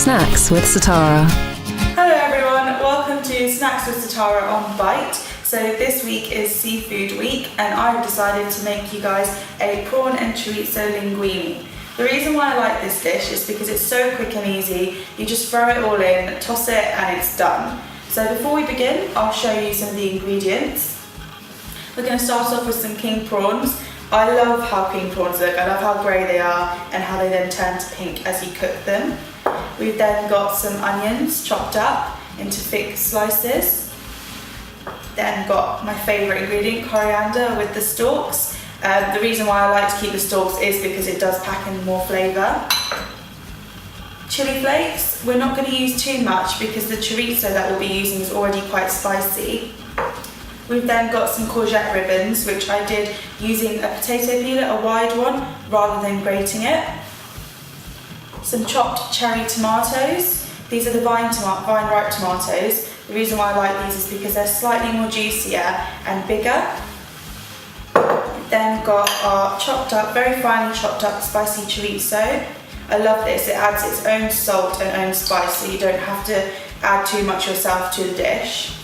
Snacks with Sitara. Hello everyone, welcome to Snacks with Sitara on Bite. So this week is seafood week and I've decided to make you guys a prawn and chorizo linguine. The reason why I like this dish is because it's so quick and easy. You just throw it all in, toss it and it's done. So before we begin, I'll show you some of the ingredients. We're going to start off with some king prawns. I love how king prawns look. I love how grey they are and how they then turn to pink as you cook them. We've then got some onions chopped up into thick slices. Then got my favourite ingredient, coriander with the stalks. The reason why I like to keep the stalks is because it does pack in more flavour. Chilli flakes, we're not going to use too much because the chorizo that we'll be using is already quite spicy. We've then got some courgette ribbons, which I did using a potato peeler, a wide one, rather than grating it. Some chopped cherry tomatoes. These are the vine-ripe tomatoes. The reason why I like these is because they're slightly more juicier and bigger. Then got our chopped up, very finely chopped up spicy chorizo. I love this, it adds its own salt and own spice, so you don't have to add too much yourself to the dish.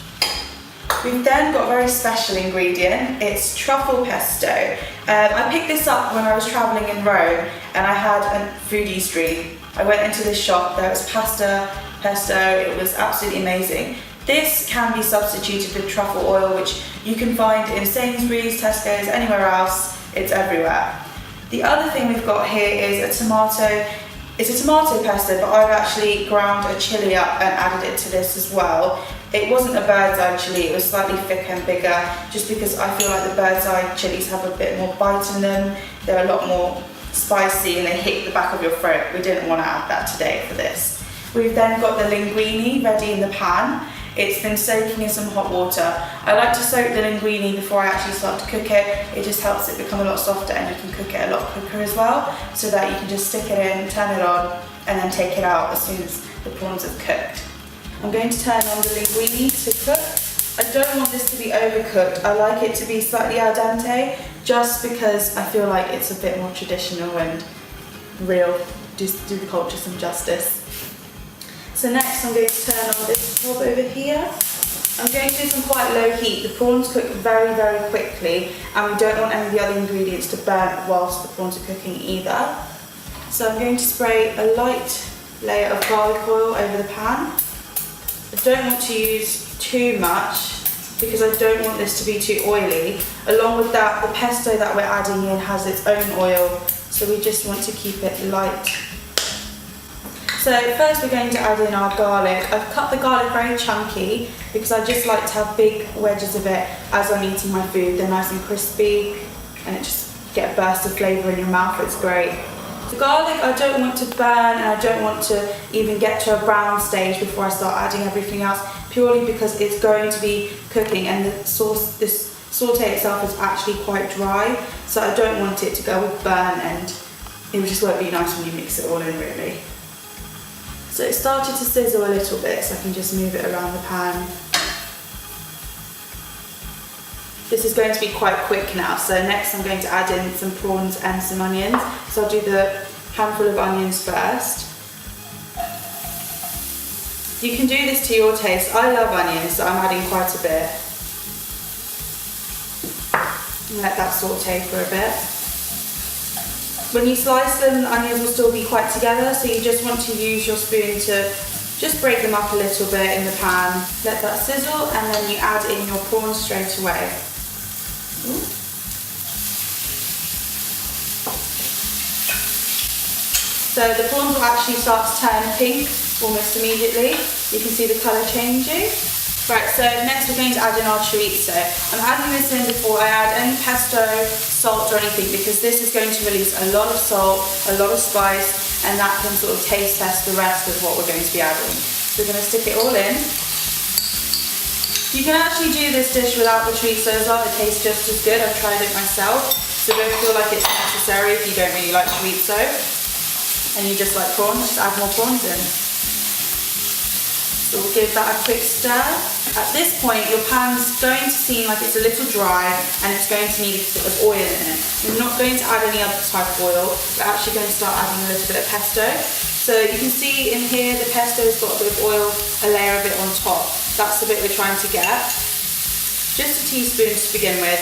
We've then got a very special ingredient, it's truffle pesto. I picked this up when I was travelling in Rome and I had a foodie stream. I went into this shop, there was pasta, pesto, it was absolutely amazing. This can be substituted with truffle oil, which you can find in Sainsbury's, Tesco's, anywhere else, it's everywhere. The other thing we've got here is a tomato. It's a tomato pesto, but I've actually ground a chilli up and added it to this as well. It wasn't a bird's eye chilli, it was slightly thicker and bigger, just because I feel like the bird's eye chillies have a bit more bite in them. They're a lot more spicy and they hit the back of your throat. We didn't want to add that today for this. We've then got the linguine ready in the pan. It's been soaking in some hot water. I like to soak the linguine before I actually start to cook it. It just helps it become a lot softer and you can cook it a lot quicker as well, so that you can just stick it in, turn it on, and then take it out as soon as the prawns have cooked. I'm going to turn on the linguine to cook. I don't want this to be overcooked. I like it to be slightly al dente, just because I feel like it's a bit more traditional and real, just do the culture some justice. So next I'm going to turn on this hob over here. I'm going to do some quite low heat. The prawns cook very, very quickly and we don't want any of the other ingredients to burn whilst the prawns are cooking either. So I'm going to spray a light layer of garlic oil over the pan. I don't want to use too much because I don't want this to be too oily. Along with that, the pesto that we're adding in has its own oil, so we just want to keep it light. So first we're going to add in our garlic. I've cut the garlic very chunky because I just like to have big wedges of it as I'm eating my food. They're nice and crispy and it just get a burst of flavour in your mouth, it's great. The garlic I don't want to burn and I don't want to even get to a brown stage before I start adding everything else, purely because it's going to be cooking and the sauce, this sauté itself is actually quite dry, so I don't want it to go burn and it just won't be nice when you mix it all in really. So it started to sizzle a little bit, so I can just move it around the pan. This is going to be quite quick now, so next I'm going to add in some prawns and some onions. So I'll do the handful of onions first. You can do this to your taste. I love onions, so I'm adding quite a bit. And let that saute for a bit. When you slice them, the onions will still be quite together, so you just want to use your spoon to just break them up a little bit in the pan. Let that sizzle and then you add in your prawns straight away. So the prawns will actually start to turn pink almost immediately. You can see the colour changing. Right, so next we're going to add in our chorizo. I'm adding this in before I add any pesto, salt or anything, because this is going to release a lot of salt, a lot of spice, and that can sort of taste test the rest of what we're going to be adding. So we're going to stick it all in. You can actually do this dish without the chorizo as well, it tastes just as good. I've tried it myself, so don't feel like it's necessary if you don't really like chorizo and you just like prawns, just add more prawns in. So we'll give that a quick stir. At this point, your pan's going to seem like it's a little dry and it's going to need a bit of oil in it. We're not going to add any other type of oil, we're actually going to start adding a little bit of pesto. So you can see in here the pesto's got a bit of oil, a layer of it on top. That's the bit we're trying to get. Just a teaspoon to begin with.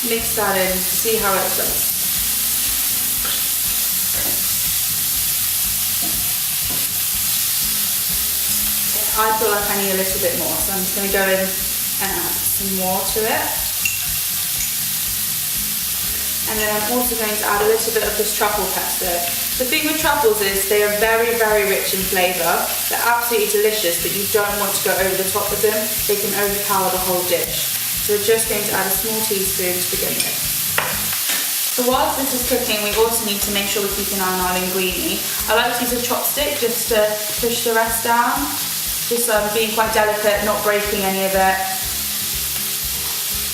Mix that in, see how it looks. I feel like I need a little bit more, so I'm just going to go in and add some more to it. And then I'm also going to add a little bit of this truffle pesto. The thing with truffles is they are very, very rich in flavour. They're absolutely delicious, but you don't want to go over the top of them. They can overpower the whole dish. So we're just going to add a small teaspoon to begin with. So whilst this is cooking, we also need to make sure we keep an eye on our linguine. I like to use a chopstick just to push the rest down. Just being quite delicate, not breaking any of it.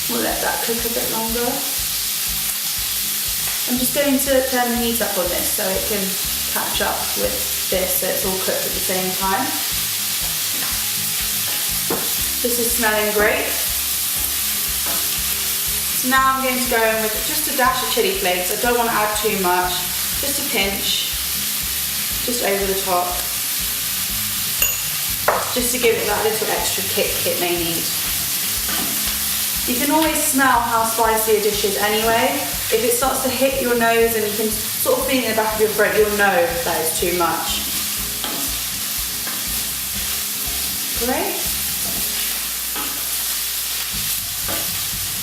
We'll let that cook a bit longer. I'm just going to turn the heat up on this so it can catch up with this, so it's all cooked at the same time. This is smelling great. So now I'm going to go in with just a dash of chili flakes. I don't want to add too much, just a pinch, just over the top, just to give it that little extra kick it may need. You can always smell how spicy a dish is anyway. If it starts to hit your nose and you can sort of feel it in the back of your throat, you'll know that is too much. Great.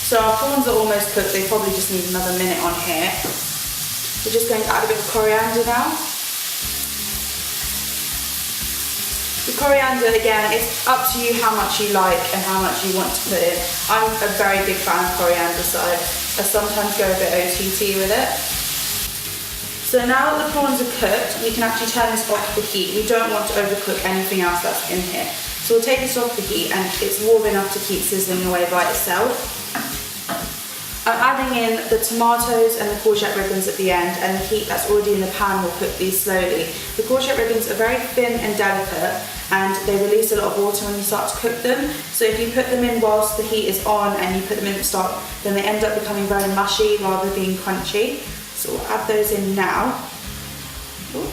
So our prawns are almost cooked, they probably just need another minute on here. We're just going to add a bit of coriander now. The coriander, again, it's up to you how much you like and how much you want to put in. I'm a very big fan of coriander, so I sometimes go a bit OTT with it. So now that the prawns are cooked, we can actually turn this off the heat. We don't want to overcook anything else that's in here. So we'll take this off the heat and it's warm enough to keep sizzling away by itself. I'm adding in the tomatoes and the courgette ribbons at the end, and the heat that's already in the pan will cook these slowly. The courgette ribbons are very thin and delicate, and they release a lot of water when you start to cook them. So if you put them in whilst the heat is on and you put them in at the start, then they end up becoming very mushy rather than being crunchy. So we'll add those in now. Ooh.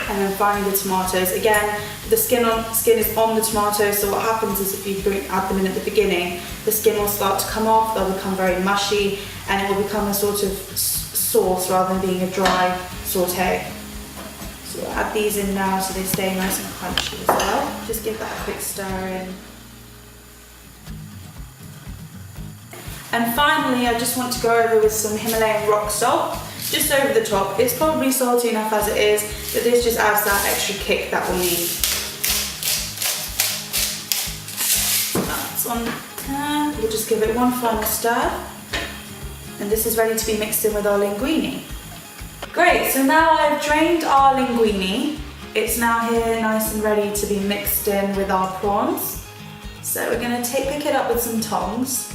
And then finally the tomatoes. Again, the skin is on the tomatoes, so what happens is if you add them in at the beginning, the skin will start to come off, they'll become very mushy, and it will become a sort of sauce rather than being a dry saute. So we'll add these in now so they stay nice and crunchy as well. Just give that a quick stir in. And finally, I just want to go over with some Himalayan rock salt. Just over the top. It's probably salty enough as it is, but this just adds that extra kick that we'll need. That's on there. We'll just give it one final stir. And this is ready to be mixed in with our linguine. Great, so now I've drained our linguine. It's now here nice and ready to be mixed in with our prawns. So we're going to pick it up with some tongs.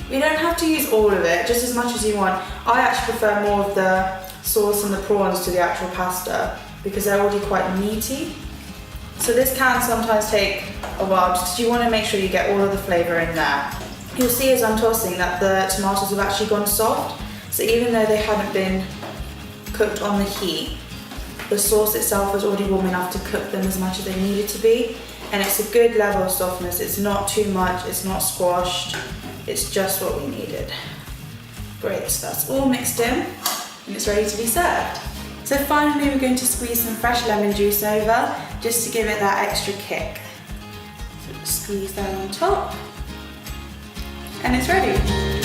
You don't have to use all of it, just as much as you want. I actually prefer more of the sauce and the prawns to the actual pasta because they're already quite meaty. So this can sometimes take a while, just you want to make sure you get all of the flavour in there. You'll see as I'm tossing that the tomatoes have actually gone soft. So even though they haven't been cooked on the heat, the sauce itself was already warm enough to cook them as much as they needed to be. And it's a good level of softness. It's not too much, it's not squashed. It's just what we needed. Great, so that's all mixed in and it's ready to be served. So finally we're going to squeeze some fresh lemon juice over just to give it that extra kick. So just squeeze that on top and it's ready.